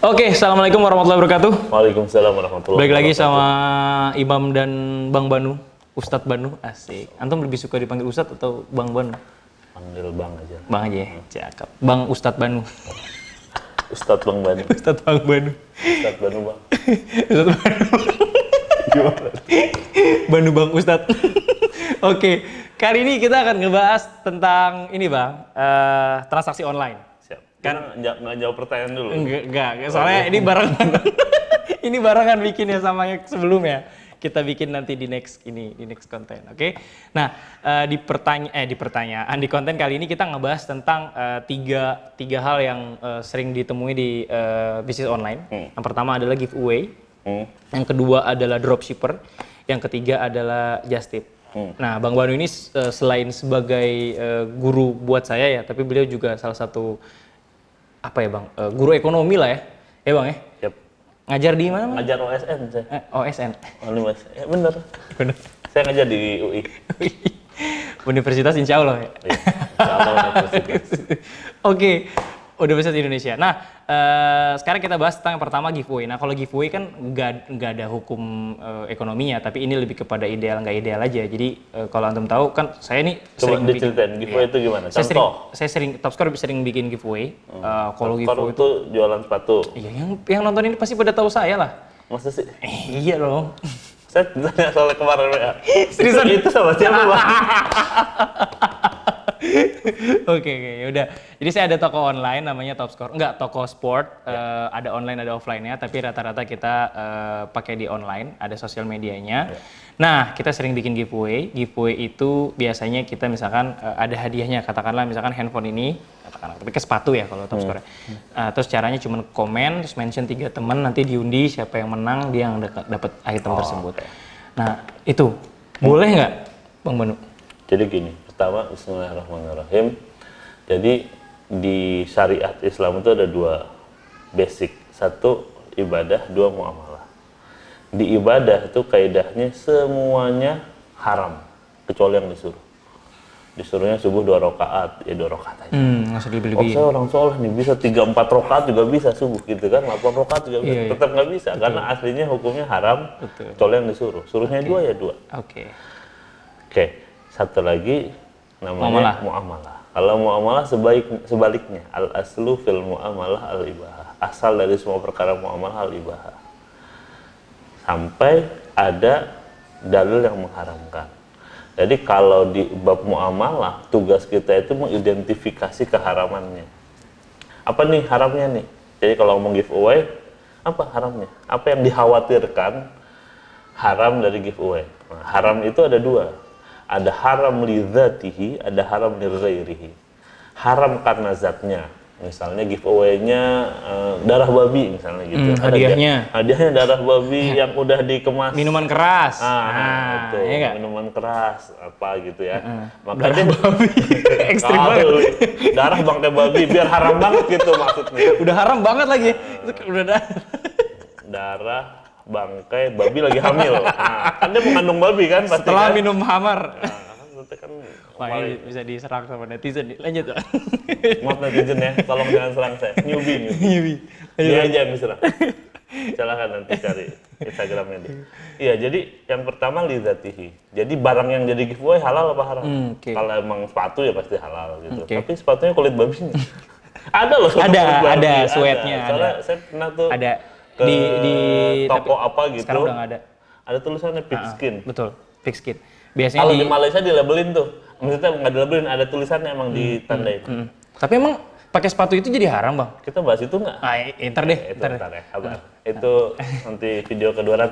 Oke, assalamualaikum warahmatullahi wabarakatuh. Waalaikumsalam warahmatullahi Balik lagi wabarakatuh. sama Imam dan Bang Banu, Ustadz Banu, asik. Antum lebih suka dipanggil Ustadz atau Bang Banu? Panggil Bang aja. Bang aja ya, cakep. Bang Ustadz Banu. Ustadz Bang Banu. Ustadz Bang Banu. Ustadz Banu Bang. Ustadz Banu. Banu Bang Ustadz. Oke, kali ini kita akan ngebahas tentang ini Bang, transaksi online. Siap. Kan- Nggak jawab pertanyaan dulu. Enggak, soalnya ini barengan. Ini barengan bikinnya sama yang sebelumnya. Kita bikin nanti di next konten, oke? Nah, di pertanyaan di konten kali ini kita ngebahas tentang tiga hal yang sering ditemui di bisnis online. Yang pertama adalah giveaway, yang kedua adalah dropshipper, yang ketiga adalah just tip. Nah, Bang Banu ini selain sebagai guru buat saya ya, tapi beliau juga salah satu apa ya Bang, guru ekonomi lah ya Bang ya? Siap. Ngajar di mana Bang? Ngajar OSN saya. OSN. Mas. Ya bener. Bener. Saya ngajar di UI. Universitas Insya Allah ya? Iya. Insya Allah Universitas. Oke, Universitas Indonesia. Nah, sekarang kita bahas tentang yang pertama giveaway. Nah, kalau giveaway kan nggak ada hukum ekonominya, tapi ini lebih kepada ideal nggak ideal aja. Jadi kalau antum tahu kan saya ini Coba sering diceritain giveaway itu gimana? Contoh. Saya sering Topscore sering bikin giveaway. Kalau Kalau giveaway itu jualan sepatu. iya yang nonton ini pasti pada tahu saya lah. Masa sih? Iya dong. Saya ditanya soal kemarin ya. Seriusan? Itu sama siapa Bang? Oke, yaudah. Jadi saya ada toko online namanya Topscore. Enggak, toko sport. Ada online, ada offline-nya. Tapi rata-rata kita pakai di online. Ada sosial medianya. Nah, kita sering bikin giveaway. Giveaway itu biasanya kita misalkan ada hadiahnya. Katakanlah misalkan handphone ini. Katakanlah, tapi ke sepatu ya kalau Topscore. Terus caranya cuma komen, terus mention 3 teman. Nanti diundi siapa yang menang, dia yang dapat item tersebut. Nah, itu. Boleh nggak, Bang Banu? Jadi gini, pertama bismillahirrahmanirrahim. Jadi di syariat Islam itu ada 2 basic. 1 ibadah, 2 muamalah. Di ibadah itu kaidahnya semuanya haram kecuali yang disuruh. Disuruhnya subuh 2 rakaat, ya 2 rakaat aja. Nggak usah Oh, lebih-lebih. saya orang soleh nih, bisa 3-4 rakaat juga bisa subuh gitu kan, 8 rakaat juga bisa. Iya. Tetap nggak bisa, karena aslinya hukumnya haram kecuali yang disuruh. Suruhnya 2 ya 2. Oke. Oke, satu lagi namanya muamalah. Kalau muamalah sebaliknya, al aslu fil muamalah al ibahah. Asal dari semua perkara muamalah al ibahah. Sampai ada dalil yang mengharamkan. Jadi kalau di bab muamalah, tugas kita itu mengidentifikasi keharamannya. Apa nih haramnya nih? Jadi kalau ngomong giveaway, apa haramnya? Apa yang dikhawatirkan haram dari giveaway? Nah, haram itu ada 2. Ada haram li dzatihi, ada haram li ghairihi. Haram karena zatnya. Misalnya giveaway-nya darah babi misalnya gitu. Hadiahnya darah babi yang udah dikemas. minuman keras. Itu iya nggak? minuman keras apa gitu ya. Maka Darah dia babi. Ekstrim banget. darah bangkai babi biar haram banget gitu maksudnya. Udah haram banget lagi. Itu udah Darah bangkai babi lagi hamil. Nah, kan dia mengandung babi kan pasti. setelah kan? minum hamar. Itu kan Wah, ini bisa diserang sama netizen nih. Lanjut. maaf netizen ya, tolong jangan serang saya. Newbie. Dia aja yang diserang. Silahkan nanti cari Instagramnya dia. Iya, jadi yang pertama lidzatihi. Jadi barang yang jadi giveaway halal apa haram? Okay. Kalau emang sepatu ya pasti halal gitu. Okay. Tapi sepatunya kulit babi nih. Ada loh sepatu kulit babi. Ada sweatnya. Soalnya saya pernah tuh Ada ke di toko tapi apa gitu. Sekarang udah nggak ada. Ada tulisannya pigskin. Betul, pigskin. Biasanya Kalau di Malaysia dilabelin tuh. Maksudnya nggak dilabelin, ada tulisannya emang ditandain. Tapi emang pakai sepatu itu jadi haram, Bang? Kita bahas itu nggak? Ntar deh. Itu ntar ya, kabar. Itu nanti video ke-200.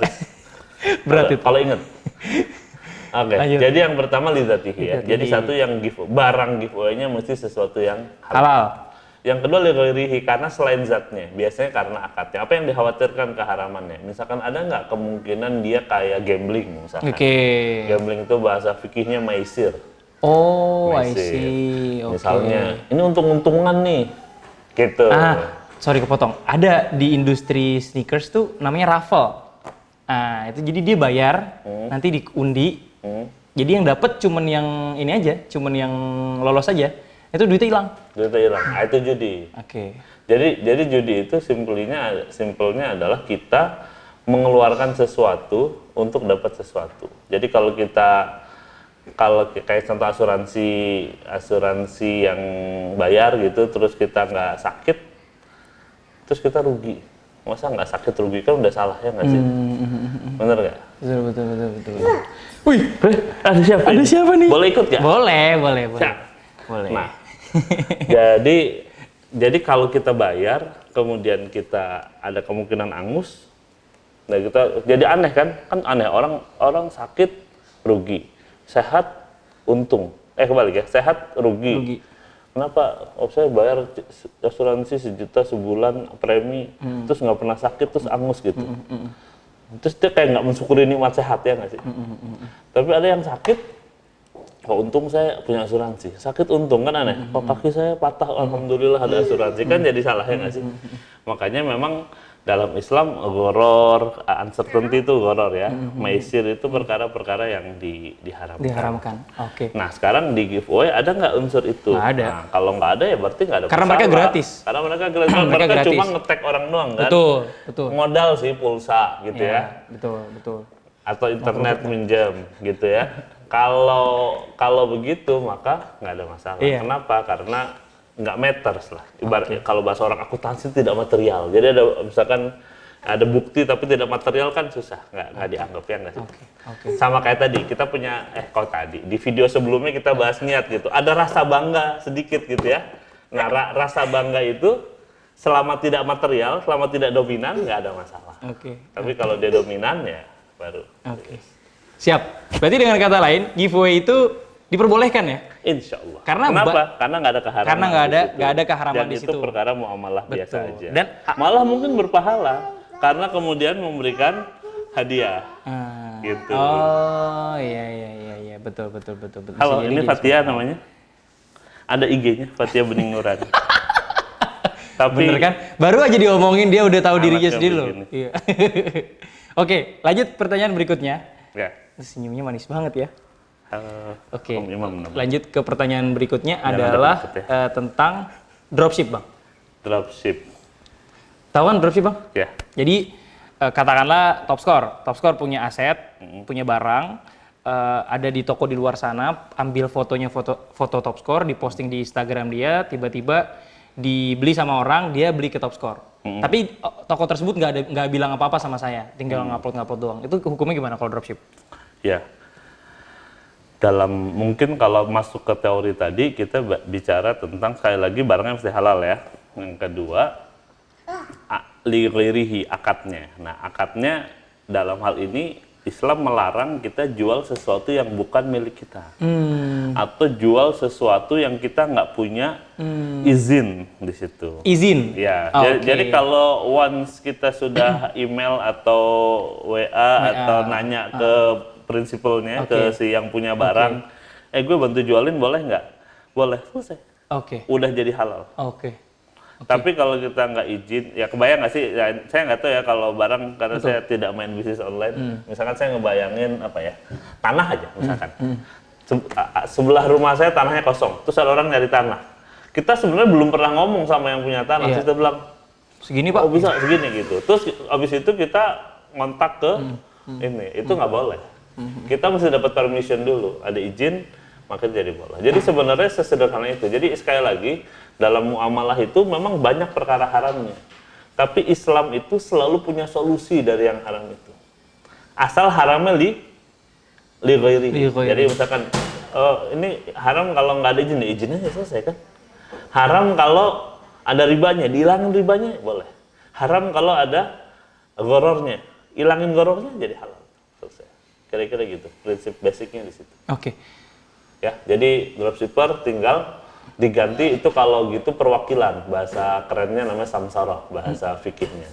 Berat itu. Kalau inget. Oke, Lanjut. jadi yang pertama lidzatihi ya. Jadi satu yang barang giveaway-nya mesti sesuatu yang Halal. Yang kedua lighairihi, karena selain zatnya, biasanya karena akadnya. Apa yang dikhawatirkan keharamannya? Misalkan ada nggak kemungkinan dia kayak gambling misalkan. Oke. Gambling itu bahasa fikihnya maisir. Oh, I Maisir. see. Oke. Misalnya, ini untung-untungan nih. Gitu. Sorry kepotong. Ada di industri sneakers tuh namanya raffle. Nah, itu jadi dia bayar, nanti diundi. Jadi yang dapat cuman yang ini aja, cuman yang lolos aja. Itu duitnya hilang. Duitnya hilang. Nah, itu judi. Oke. Jadi judi itu simpelnya adalah kita mengeluarkan sesuatu untuk dapat sesuatu. Jadi kalau kayak contoh asuransi yang bayar gitu, terus kita nggak sakit, terus kita rugi. Masa nggak sakit rugi, kan udah salah ya nggak sih? Bener nggak? Betul. Wih, ada siapa? ada siapa nih? Boleh ikut nggak? Boleh. Boleh. Nah, jadi kalau kita bayar, kemudian kita ada kemungkinan angus, nah kita jadi aneh kan aneh, orang sakit rugi, sehat untung, kebalik ya, sehat rugi. Kenapa? Saya bayar asuransi 1 juta sebulan premi, terus nggak pernah sakit, terus angus gitu. Terus dia kayak nggak mensyukuri nikmat sehat ya nggak sih? Tapi ada yang sakit, untung saya punya asuransi, sakit untung, kan aneh. Kaki saya patah, alhamdulillah ada asuransi, kan jadi salah ya nggak sih? Makanya memang dalam Islam goror, uncertainty itu goror ya, maisir itu perkara-perkara yang diharamkan. Oke. Nah sekarang di giveaway ada nggak unsur itu? Nggak ada. Nah, kalau nggak ada ya berarti nggak ada Karena masalah. mereka gratis. Karena mereka gratis. mereka cuma nge-tag orang doang kan. Betul. Modal sih, pulsa gitu ya. Betul. Atau internet minjam gitu ya. Kalau begitu maka nggak ada masalah. Iya. Kenapa? Karena nggak matters lah. Ibaratnya kalau bahasa orang akuntansi tidak material. Jadi ada misalkan ada bukti tapi tidak material kan susah, nggak dianggap ya nggak sih? Oke. Sama kayak tadi kita punya di video sebelumnya kita bahas niat gitu. Ada rasa bangga sedikit gitu ya. Nah rasa bangga itu selama tidak material, selama tidak dominan nggak ada masalah. Oke. Tapi kalau dia dominan ya baru. Oke. Siap. Berarti dengan kata lain, giveaway itu diperbolehkan ya? Insya Allah. Karena kenapa? Karena nggak ada keharaman. Karena nggak ada keharaman di situ. Dan itu perkara muamalah biasa aja. Dan malah mungkin berpahala karena kemudian memberikan hadiah. Gitu. Oh iya, betul. Halo, ini Fatia namanya. Ada IG-nya, Fatia Bening Nurani. Tapi bener kan? Baru aja diomongin dia udah tahu dirinya sendiri loh. begini. Iya. Oke, lanjut pertanyaan berikutnya. Ya. Senyumnya manis banget ya. Oke, Om Imam namanya. lanjut ke pertanyaan berikutnya Yang adalah ada berikut ya. tentang dropship, Bang. Dropship. Tahu kan dropship, Bang? Ya. Jadi katakanlah Top Score punya aset, punya barang, ada di toko di luar sana, ambil foto Top Score, diposting di Instagram dia, tiba-tiba dibeli sama orang, dia beli ke Top Score. Tapi toko tersebut nggak bilang apa-apa sama saya, tinggal ngupload doang. Itu hukumnya gimana kalau dropship? Ya. Mungkin kalau masuk ke teori tadi kita bicara tentang sekali lagi barangnya mesti halal ya. Yang kedua li-ghairihi, akadnya. Nah, akadnya dalam hal ini Islam melarang kita jual sesuatu yang bukan milik kita. Atau jual sesuatu yang kita nggak punya izin di situ. Izin? Ya, Okay. jadi kalau once kita sudah email atau WA atau nanya ke prinsipalnya, ke si yang punya barang, gue bantu jualin boleh nggak? Boleh, selesai. Udah jadi halal. Tapi kalau kita nggak izin, ya kebayang nggak sih? Ya, saya nggak tahu ya kalau barang, karena saya tidak main bisnis online. Misalkan saya ngebayangin tanah aja, misalkan. Sebelah rumah saya tanahnya kosong, terus ada orang nyari tanah. Kita sebenarnya belum pernah ngomong sama yang punya tanah. Kita bilang segini Pak. Oh bisa segini gitu. Terus abis itu kita ngontak ke ini, itu nggak boleh. Kita mesti dapat permission dulu, ada izin, maka jadi boleh. Jadi sebenarnya sesederhana itu. Jadi sekali lagi, dalam muamalah itu memang banyak perkara haramnya. Tapi Islam itu selalu punya solusi dari yang haram itu. Asal haramnya li ghairihi. Jadi misalkan, ini haram kalau nggak ada izin, izinnya ya selesai kan. Haram kalau ada ribanya, dihilangin ribanya boleh. Haram kalau ada gorornya, hilangin gorornya jadi halal. Selesai. Kira-kira gitu, prinsip basicnya di situ. Ya, jadi dropshipper tinggal diganti itu kalau gitu perwakilan, bahasa kerennya namanya samsarah, bahasa fikihnya.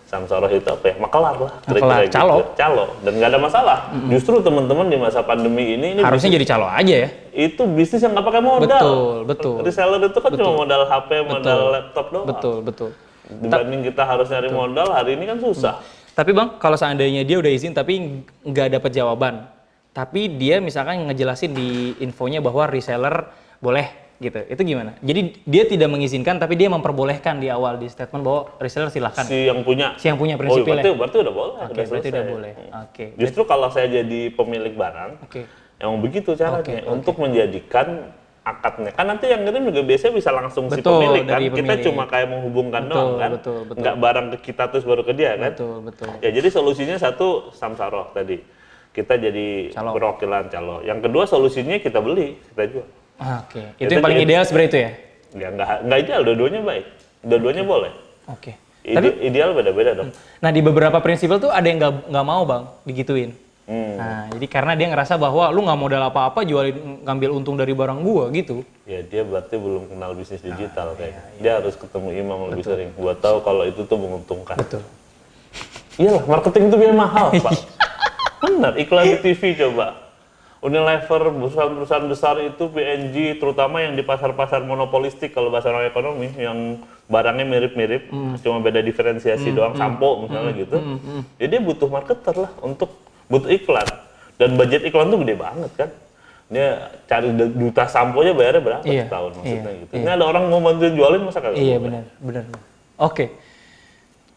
Samsarah itu apa ya? Makelar lah. Makelar, calo. Dan nggak ada masalah. Justru teman-teman di masa pandemi ini harusnya jadi calo aja ya. Itu bisnis yang nggak pakai modal. Betul. Reseller itu kan cuma modal HP, modal laptop doang. Betul. Dibanding kita harus nyari modal, hari ini kan susah. Tapi Bang, kalau seandainya dia udah izin tapi nggak dapat jawaban, tapi dia misalkan ngejelasin di infonya bahwa reseller boleh gitu. Itu gimana? Jadi dia tidak mengizinkan tapi dia memperbolehkan di awal di statement bahwa reseller silahkan. Si yang punya prinsipnya. berarti udah boleh. Oke, berarti udah boleh. Oke. Justru kalau saya jadi pemilik barang, emang begitu caranya untuk menjadikan akadnya. Kan nanti yang ngirim juga biasanya bisa langsung si pemilik kan. Kita cuma kayak menghubungkan doang kan. Nggak barang ke kita terus baru ke dia kan. Betul. Ya jadi solusinya satu samsaroh tadi. Kita jadi perwakilan calo. Yang kedua solusinya kita beli, kita jual. Oke. Itu yang paling ideal seperti itu ya? Ya nggak ideal, dua-duanya baik. Dua-duanya boleh. Oke. Tapi ideal beda-beda dong. Nah di beberapa prinsipal tuh ada yang nggak mau bang digituin. Nah jadi karena dia ngerasa bahwa lu nggak modal apa-apa jualin ngambil untung dari barang gua gitu. Ya dia berarti belum kenal bisnis digital kayaknya. Dia harus ketemu imam lebih sering. Buat tahu kalau itu tuh menguntungkan. Betul. Iyalah marketing itu biaya mahal pak. Benar iklan di TV coba. Unilever, perusahaan-perusahaan besar itu PNG, terutama yang di pasar-pasar monopolistik kalau bahasa orang ekonomi, yang barangnya mirip-mirip, cuma beda diferensiasi doang, sampo misalnya gitu. Jadi dia butuh marketer lah butuh iklan. Dan budget iklan tuh gede banget kan. Dia cari duta sampo aja bayarnya berapa setahun maksudnya gitu. Ini ada orang mau bantuin jualin masa kagak? Iya benar. Oke.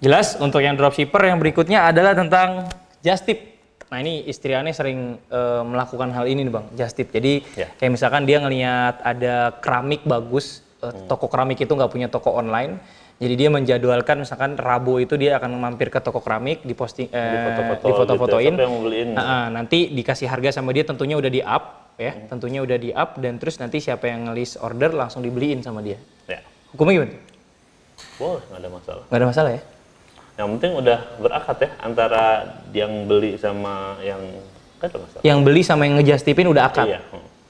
Jelas untuk yang dropshipper yang berikutnya adalah tentang just tip. Nah ini istri Ane sering melakukan hal ini nih bang, just tip. Jadi kayak misalkan dia ngelihat ada keramik bagus, toko keramik itu nggak punya toko online, jadi dia menjadwalkan misalkan Rabu itu dia akan mampir ke toko keramik, di foto-fotoin, gitu, nanti dikasih harga sama dia, tentunya udah di up, tentunya udah di up, dan terus nanti siapa yang nge-list order langsung dibeliin sama dia. Ya. Hukumnya gimana? Boleh, nggak ada masalah. Nggak ada masalah ya? Yang penting udah berakad ya antara yang beli sama yang kan ada masalah. Yang beli sama yang ngejustipin udah akad. Iya.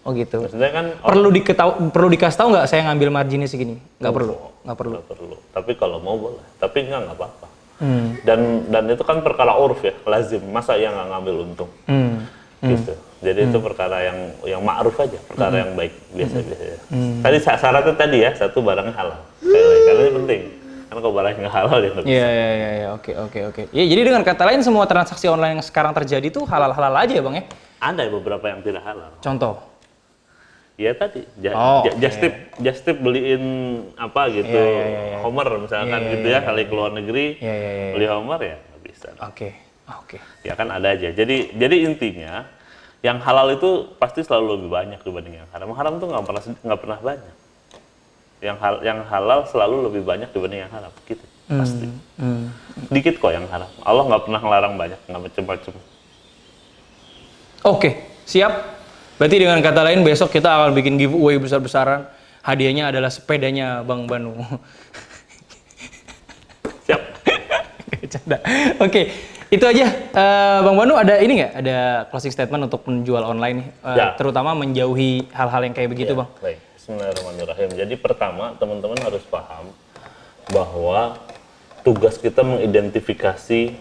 Oh gitu. Maksudnya kan perlu dikasih tahu nggak saya ngambil marginnya segini? Nggak perlu. Tapi kalau mau boleh. Tapi nggak apa-apa. Dan itu kan perkara urf ya, lazim. Masa yang nggak ngambil untung? Gitu. Jadi itu perkara yang ma'ruf aja, perkara yang baik biasa-biasa. Tadi syaratnya tadi ya, satu barangnya halal. Karena ini penting. Karena kalau barang nggak halal ya nggak bisa. Iya. Oke. Ya, jadi dengan kata lain semua transaksi online yang sekarang terjadi itu halal-halal aja ya bang ya? Ada beberapa yang tidak halal. Contoh? Ya tadi, just tip beliin apa gitu, Homer misalkan gitu ya, kali keluar negeri, beli Homer ya nggak bisa. Oke. Ya kan ada aja. Jadi intinya yang halal itu pasti selalu lebih banyak dibanding yang haram. Haram tuh nggak pernah banyak. Yang halal selalu lebih banyak dibanding yang haram, gitu pasti. Dikit kok yang haram. Allah nggak pernah ngelarang banyak, nggak macem-macem. Oke, siap. Berarti dengan kata lain besok kita akan bikin giveaway besar-besaran. Hadiahnya adalah sepedanya Bang Banu. Siap. Canda. Oke, itu aja. Bang Banu ada ini nggak? Ada closing statement untuk menjual online nih, terutama menjauhi hal-hal yang kayak begitu, Bang? Baik. Bismillahirrahmanirrahim. Jadi pertama teman-teman harus paham bahwa tugas kita mengidentifikasi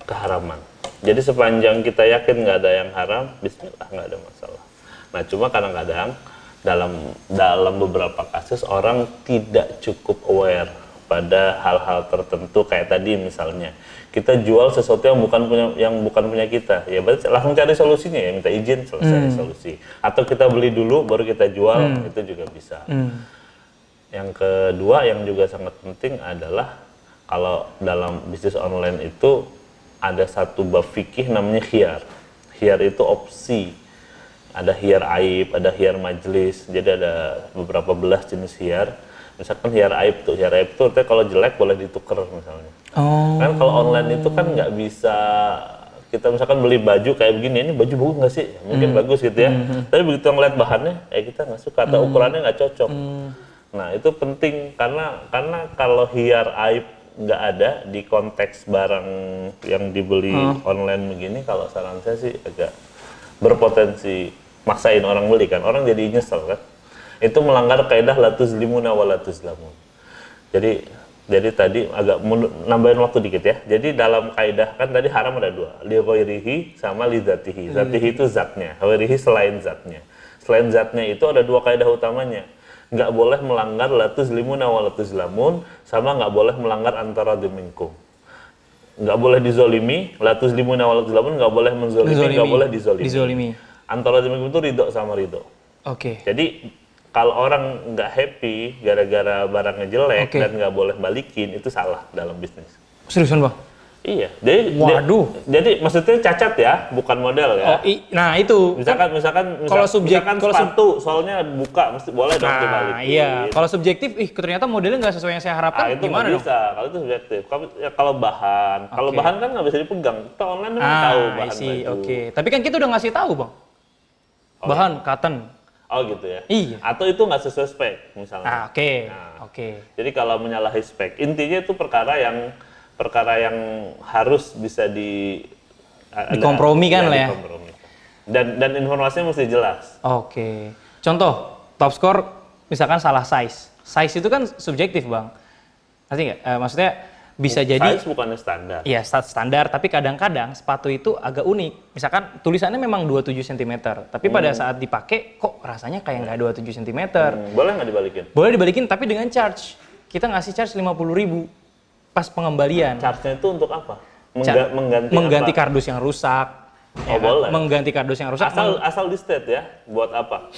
keharaman. Jadi sepanjang kita yakin nggak ada yang haram, bismillah nggak ada masalah. Nah cuma kadang-kadang dalam beberapa kasus orang tidak cukup aware pada hal-hal tertentu kayak tadi misalnya kita jual sesuatu yang bukan punya kita, ya berarti langsung cari solusinya ya, minta izin selesai solusi. Atau kita beli dulu baru kita jual, itu juga bisa. Yang kedua yang juga sangat penting adalah kalau dalam bisnis online itu ada satu bab fikih namanya khiyar. Khiyar itu opsi. Ada khiyar aib, ada khiyar majlis. Jadi ada beberapa belas jenis khiyar. Misalkan khiyar aib tuh artinya kalau jelek boleh ditukar misalnya. Kan kalau online itu kan nggak bisa kita misalkan beli baju kayak begini, ini baju bagus nggak sih? Mungkin bagus gitu ya. Tapi begitu ngeliat bahannya, kita nggak suka atau ukurannya nggak cocok. Nah itu penting karena kalau khiyar aib nggak ada di konteks barang yang dibeli online begini, kalau saran saya sih agak berpotensi maksain orang beli kan, orang jadi nyesel kan. Itu melanggar kaidah la tuzlimuna wa la tuzlamun. Jadi tadi agak nambahin waktu dikit ya. Jadi dalam kaidah kan tadi haram ada dua, li ghairihi sama li dzatihi. Dzatihi itu zatnya, ghairihi selain zatnya. Selain zatnya itu ada dua kaidah utamanya. Nggak boleh melanggar la tuzlimuna wa la tuzlamun, sama nggak boleh melanggar antara minkum. Nggak boleh dizolimi, la tuzlimuna wa la tuzlamun, nggak boleh menzolimi, nggak boleh dizolimi. Antara minkum itu ridho sama ridho. Oke. Jadi kalau orang nggak happy gara-gara barangnya jelek Oke. dan nggak boleh balikin, itu salah dalam bisnis. Seriusan Bang? Iya, jadi Waduh. jadi maksudnya cacat ya, bukan model ya. Oh, nah itu. Misalkan kalau misalkan kalau sepatu soalnya buka mesti boleh dong dibalikin. iya. Kalau subjektif, ternyata modelnya nggak sesuai yang saya harapkan, itu gimana nggak dong? bisa. Kalau itu subjektif. Kalau kalau Oke. bahan kan nggak bisa dipegang. Kita online memang tahu bahan baju. Oke. Tapi kan kita udah ngasih tahu Bang. Oh, Bahan cotton. Oh gitu ya. Iya. Atau itu nggak sesuai spek misalnya. Oke. Nah. Oke. Jadi kalau menyalahi spek, intinya itu perkara yang harus bisa Dikompromi kan lah ya. dikompromi. Dan informasinya mesti jelas. Oke. Contoh, top score misalkan salah size. Size itu kan subjektif, Bang. Ngerti nggak? Maksudnya bisa jadi Size bukannya standar. iya standar, tapi kadang-kadang sepatu itu agak unik. Misalkan tulisannya memang 27 cm, tapi pada saat dipakai kok rasanya kayak nggak 27 cm. Boleh nggak dibalikin? Boleh dibalikin tapi dengan charge. Kita ngasih charge 50.000 pas pengembalian. Charge-nya itu untuk apa? Mengganti apa? kardus yang rusak. Oh, boleh. Mengganti kardus yang rusak. Asal di state ya. Buat apa?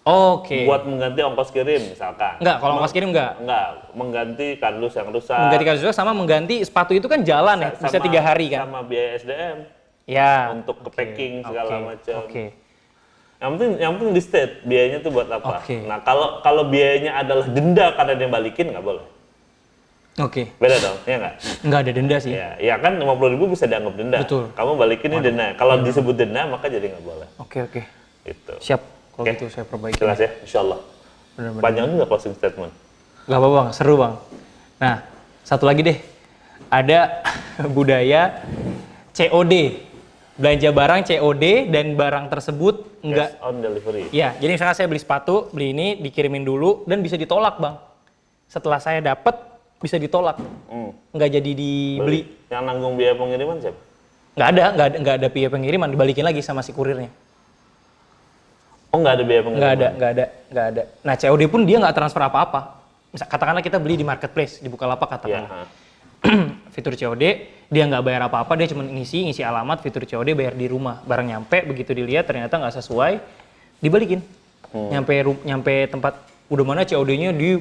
Oke. Buat mengganti ongkos kirim misalkan. Enggak, kalau ongkos kirim enggak. Enggak, mengganti kardus yang rusak. Mengganti kardus rusak sama mengganti sepatu itu kan jalan ya, bisa 3 hari kan. Sama biaya SDM. Ya. Untuk ke packing segala macam. Oke. Yang penting di state biayanya tuh buat apa? Oke. Nah, kalau biayanya adalah denda karena dia balikin nggak boleh. Oke. Beda dong, ya nggak? Enggak ada denda sih. Ya kan 50.000 bisa dianggap denda. Betul. Kamu balikin ini denda. Kalau disebut denda maka jadi nggak boleh. Oke. Gitu. Siap. Kalau Oke. gitu saya perbaiki. Jelas ya, insya Allah. Benar-benar. Panjang juga closing statement. Gak apa-apa Bang, seru Bang. Nah, satu lagi deh. Ada budaya COD. Belanja barang COD dan barang tersebut enggak. Cash on delivery. Ya, jadi misalnya saya beli sepatu, beli ini, dikirimin dulu dan bisa ditolak Bang. Setelah saya dapat bisa ditolak. Nggak jadi dibeli. Yang nanggung biaya pengiriman siapa? Nggak ada biaya pengiriman, dibalikin lagi sama si kurirnya. Oh, nggak ada biaya pengiriman? Nggak ada. Nah, COD pun dia nggak transfer apa-apa. Misal, katakanlah kita beli di marketplace, di Bukalapak katakanlah. Fitur COD, dia nggak bayar apa-apa, dia cuma ngisi alamat, fitur COD bayar di rumah. Barang nyampe, begitu dilihat ternyata nggak sesuai, dibalikin. Nyampe tempat, udah mana COD-nya di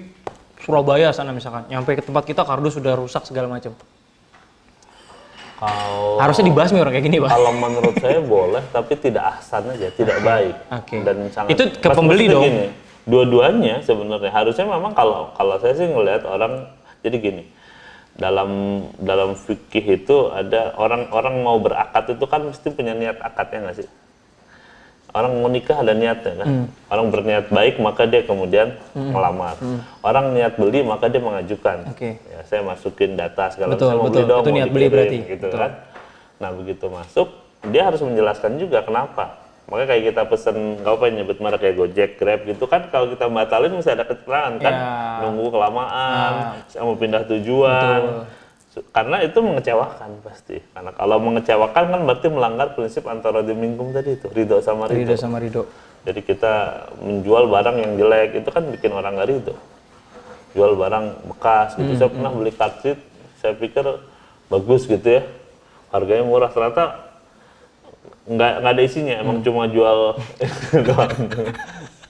Surabaya sana misalkan. Nyampe ke tempat kita, kardus sudah rusak segala macam. Harusnya dibasmi orang kayak gini, Pak. Kalau menurut saya boleh, tapi tidak ahsan aja, tidak baik. Oke. Dan sangat. Itu ke pembeli dong. Gini, dua-duanya sebenarnya harusnya memang kalau saya sih ngelihat orang jadi gini. Dalam fikih itu ada orang mau berakad itu kan mesti punya niat akadnya nggak sih? Orang mau nikah ada niatnya kan? Orang berniat baik maka dia kemudian melamar. Orang niat beli maka dia mengajukan. Oke. Ya, saya masukin data segala Betul, macam, mau betul. beli dong, Itu mau niat beli dikirim, berarti. gitu Betul. kan. Nah begitu masuk, dia harus menjelaskan juga kenapa. Makanya kayak kita pesen, nggak apa nyebut merek kayak Gojek, Grab gitu kan, kalau kita batalin mesti ada keterangan kan, Ya. nunggu kelamaan, saya mau pindah tujuan. Betul. Karena itu mengecewakan pasti. Karena kalau mengecewakan kan berarti melanggar prinsip antara dimingkum tadi itu, ridho sama ridho. Ridho sama Ridho. Jadi kita menjual barang yang jelek itu kan bikin orang nggak ridho. Jual barang bekas gitu. Saya pernah beli kartrit, saya pikir bagus gitu ya, harganya murah, ternyata nggak ada isinya, emang cuma jual doang.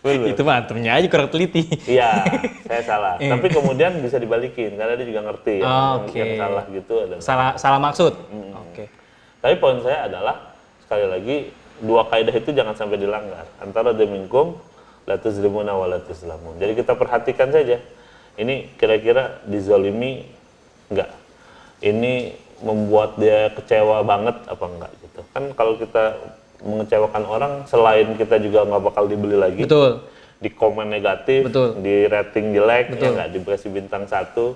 Itu mah antumnya aja kurang teliti. Iya, saya salah. Tapi kemudian bisa dibalikin karena dia juga ngerti ya, Oke. yang salah gitu ada. Salah maksud. Oke. Tapi poin saya adalah sekali lagi dua kaidah itu jangan sampai dilanggar. Antara demingkum la tuzlimuna wa la tuzlamun. Jadi kita perhatikan saja. Ini kira-kira dizalimi enggak? Ini membuat dia kecewa banget apa enggak gitu. Kan kalau kita mengecewakan orang, selain kita juga nggak bakal dibeli lagi. Betul. Di komen negatif, Betul. di rating jelek, Betul. ya nggak dikasih bintang 1.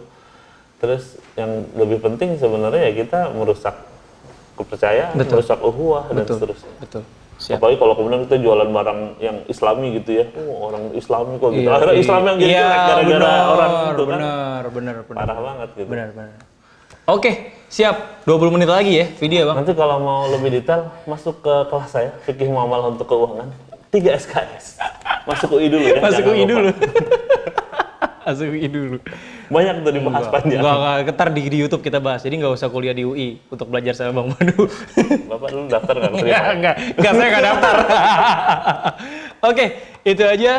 Terus yang lebih penting sebenarnya ya kita merusak kepercayaan, Betul. merusak ukhuwah dan Betul. seterusnya. Betul. Siap. Apalagi kalau kemudian kita jualan barang yang Islami gitu ya, orang Islami kok gitu. Akhirnya Islam yang jadi jelek gara-gara orang itu kan. Benar. Parah banget gitu. Benar. Oke, siap. 20 menit lagi ya video, Bang. Nanti kalau mau lebih detail, masuk ke kelas saya, Fikih Muamalah untuk Keuangan. 3 SKS. Masuk UI dulu ya. Masuk jangan UI lupa. dulu. Masuk UI dulu. Banyak tuh dibahas panjang. Enggak, ketar di YouTube kita bahas. Jadi nggak usah kuliah di UI untuk belajar sama Bang Manu. Bapak dulu daftar nggak terima? Enggak, saya nggak daftar. Oke, itu aja.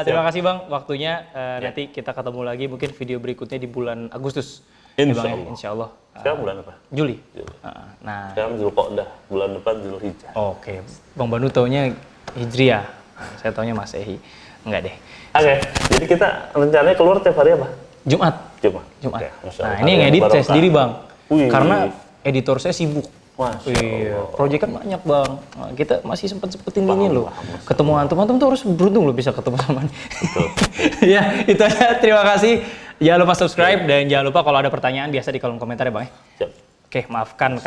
Terima kasih Bang waktunya. Nanti kita ketemu lagi mungkin video berikutnya di bulan Agustus. Insya Ya, Bang, Allah. Insya Allah. Sekarang bulan apa? Juli. Juli. Nah, Sekarang Zulqa'dah, bulan depan Zulhijjah. oke. Bang Banu taunya Hijriah. Saya taunya Masehi. Enggak deh. Oke, jadi kita rencananya keluar tiap hari apa? Jumat. Jumat. Jumat. Oke, Masya Nah, Allah. ini yang Hari edit saya barokah. sendiri, Bang. Wih. Karena editor saya sibuk. Masya Iya, Allah. proyek kan banyak, Bang. Nah, kita masih sempetin gini loh. paham. Ketemu antum tuh harus beruntung loh bisa ketemu sama nih. Betul. Ya, itu aja. Terima kasih. Jangan lupa subscribe dan jangan lupa kalau ada pertanyaan biasa di kolom komentar ya, Bang. Siap. Oke, maafkan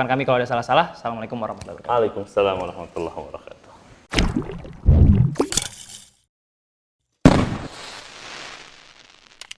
kami kalau ada salah-salah. Assalamualaikum warahmatullahi wabarakatuh. Waalaikumsalam warahmatullahi wabarakatuh.